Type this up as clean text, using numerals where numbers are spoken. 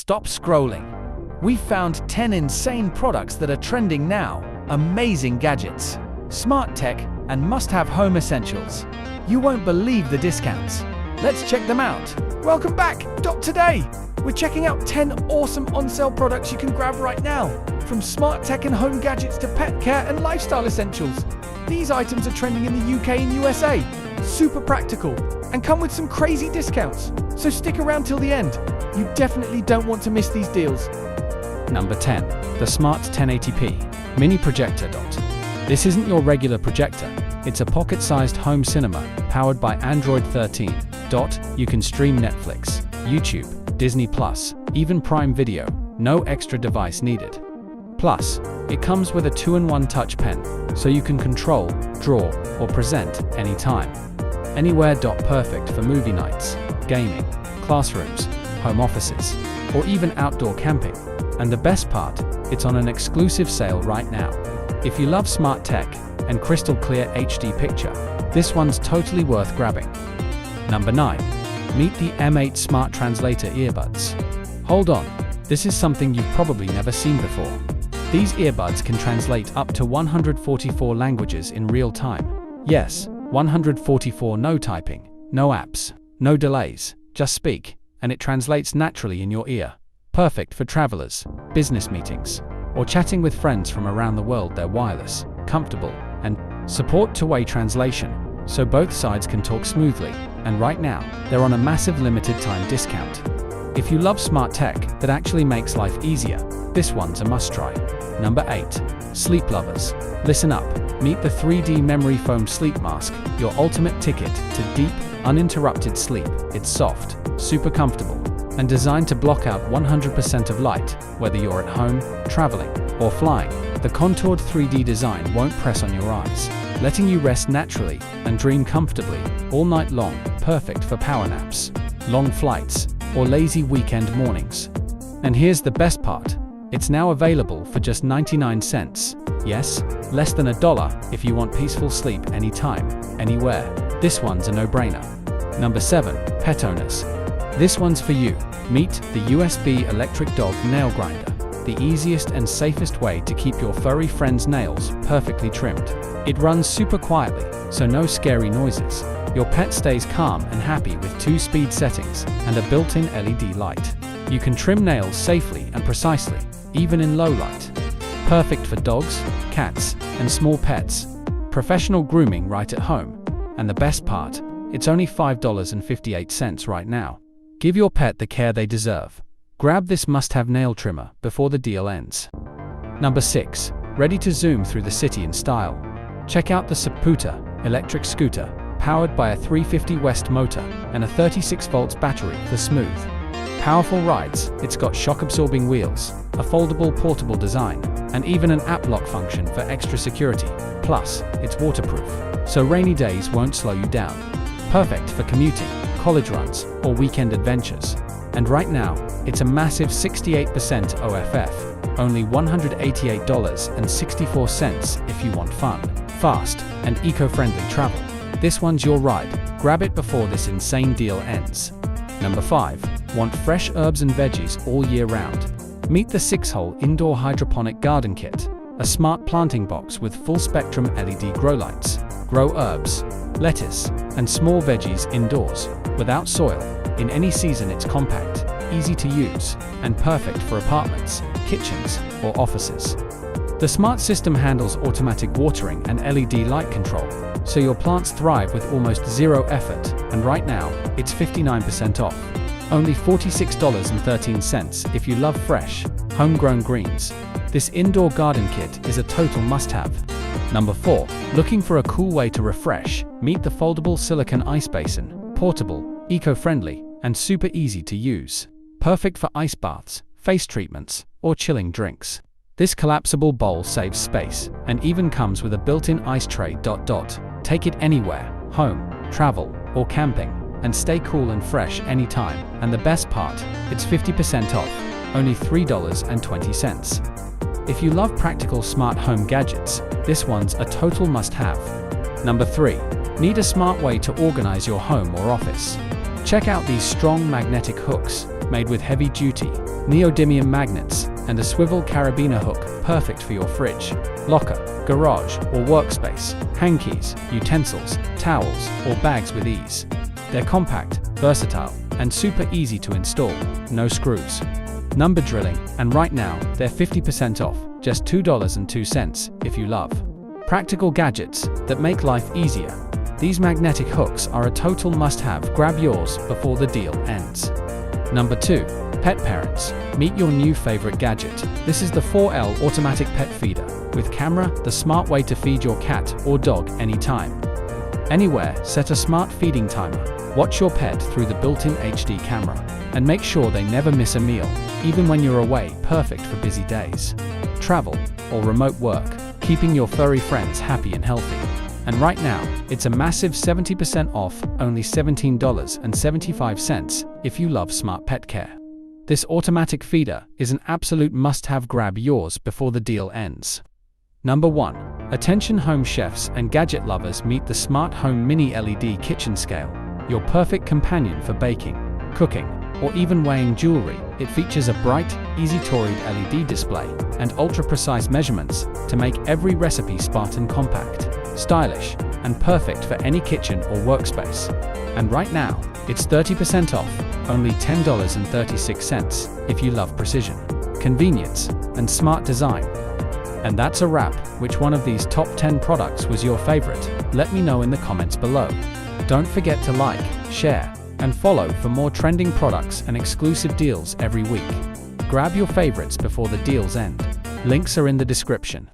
stop scrolling. We found 10 insane products that are trending now. Amazing gadgets, smart tech, and must-have home essentials. You won't believe the discounts. Let's check them out. Welcome back. Today, we're checking out 10 awesome on-sale products you can grab right now. From smart tech and home gadgets to pet care and lifestyle essentials. These items are trending in the UK and USA. Super practical and come with some crazy discounts. So stick around till the end. You definitely don't want to miss these deals. Number 10. The Smart 1080p Mini Projector. This isn't your regular projector. It's a pocket-sized home cinema powered by Android 13. You can stream Netflix, YouTube, Disney+, even Prime Video. No extra device needed. Plus, it comes with a 2-in-1 touch pen, so you can control, draw, or present anytime. Anywhere. Perfect for movie nights, gaming, classrooms, home offices, or even outdoor camping. And the best part, it's on an exclusive sale right now. If you love smart tech and crystal clear HD picture, this one's totally worth grabbing. Number 9. Meet the M8 Smart Translator Earbuds. Hold on, this is something you've probably never seen before. These earbuds can translate up to 144 languages in real time. Yes, 144. No typing, no apps, no delays, just speak, and it translates naturally in your ear. Perfect for travelers, business meetings, or chatting with friends from around the world. They're wireless, comfortable, and support two-way translation, so both sides can talk smoothly. And right now, they're on a massive limited time discount. If you love smart tech that actually makes life easier, this one's a must-try. Number 8. Sleep lovers. Listen up. Meet the 3D Memory Foam Sleep Mask, your ultimate ticket to deep, uninterrupted sleep. It's soft, super comfortable, and designed to block out 100% of light, whether you're at home, traveling, or flying. The contoured 3D design won't press on your eyes, letting you rest naturally and dream comfortably all night long. Perfect for power naps, long flights, or lazy weekend mornings. And here's the best part. It's now available for just 99 cents. Yes, less than $1 if you want peaceful sleep anytime, anywhere. This one's a no-brainer. Number 7. Pet owners. This one's for you. Meet the USB electric dog nail grinder. The easiest and safest way to keep your furry friend's nails perfectly trimmed. It runs super quietly, so no scary noises. Your pet stays calm and happy with 2 speed settings and a built-in LED light. You can trim nails safely and precisely, even in low light. Perfect for dogs, cats, and small pets. Professional grooming right at home. And the best part, it's only $5.58 right now. Give your pet the care they deserve. Grab this must-have nail trimmer before the deal ends. Number 6. Ready to zoom through the city in style. Check out the SURPOOTER electric scooter, powered by a 350 West motor and a 36 volts battery for smooth, powerful rides. It's got shock-absorbing wheels, a foldable portable design, and even an app lock function for extra security. Plus, it's waterproof, so rainy days won't slow you down. Perfect for commuting, college runs, or weekend adventures. And right now, it's a massive 68% OFF, only $188.64 if you want fun, fast, and eco-friendly travel. This one's your ride. Grab it before this insane deal ends. Number 5. Want fresh herbs and veggies all year round? Meet the 6-hole indoor hydroponic garden kit, a smart planting box with full-spectrum LED grow lights. Grow herbs, lettuce, and small veggies indoors, without soil. In any season. It's compact, easy to use, and perfect for apartments, kitchens, or offices. The smart system handles automatic watering and LED light control, so your plants thrive with almost zero effort. And right now, it's 59% off. Only $46.13 if you love fresh, homegrown greens. This indoor garden kit is a total must-have. Number 4. Looking for a cool way to refresh? Meet the foldable Silicone ice basin. Portable, eco-friendly, and super easy to use. Perfect for ice baths, face treatments, or chilling drinks. This collapsible bowl saves space and even comes with a built-in ice tray. Take it anywhere, home, travel, or camping, and stay cool and fresh anytime. And the best part, it's 50% off, only $3.20. If you love practical smart home gadgets, this one's a total must-have. Number 3. Need a smart way to organize your home or office? Check out these strong magnetic hooks, made with heavy-duty neodymium magnets and a swivel carabiner hook, perfect for your fridge, locker, garage, or workspace, hankies, utensils, towels, or bags with ease. They're compact, versatile, and super easy to install, no screws. Number drilling, and right now, they're 50% off, just $2.02 if you love practical gadgets that make life easier. These magnetic hooks are a total must-have. Grab yours before the deal ends. Number 2. Pet parents. Meet your new favorite gadget. This is the 4L automatic pet feeder. With camera, the smart way to feed your cat or dog anytime. Anywhere, set a smart feeding timer. Watch your pet through the built-in HD camera. And make sure they never miss a meal, even when you're away, perfect for busy days, travel, or remote work, keeping your furry friends happy and healthy. And right now, it's a massive 70% off, only $17.75 if you love smart pet care. This automatic feeder is an absolute must-have. Grab yours before the deal ends. Number 1. Attention home chefs and gadget lovers, meet the Smart Home Mini LED Kitchen Scale, your perfect companion for baking, cooking, or even weighing jewelry. It features a bright, easy-to-read LED display and ultra-precise measurements to make every recipe Spartan compact, stylish, and perfect for any kitchen or workspace. And right now, it's 30% off, only $10.36 if you love precision, convenience, and smart design. And that's a wrap. Which one of these top 10 products was your favorite? Let me know in the comments below. Don't forget to like, share, and follow for more trending products and exclusive deals every week. Grab your favorites before the deals end. Links are in the description.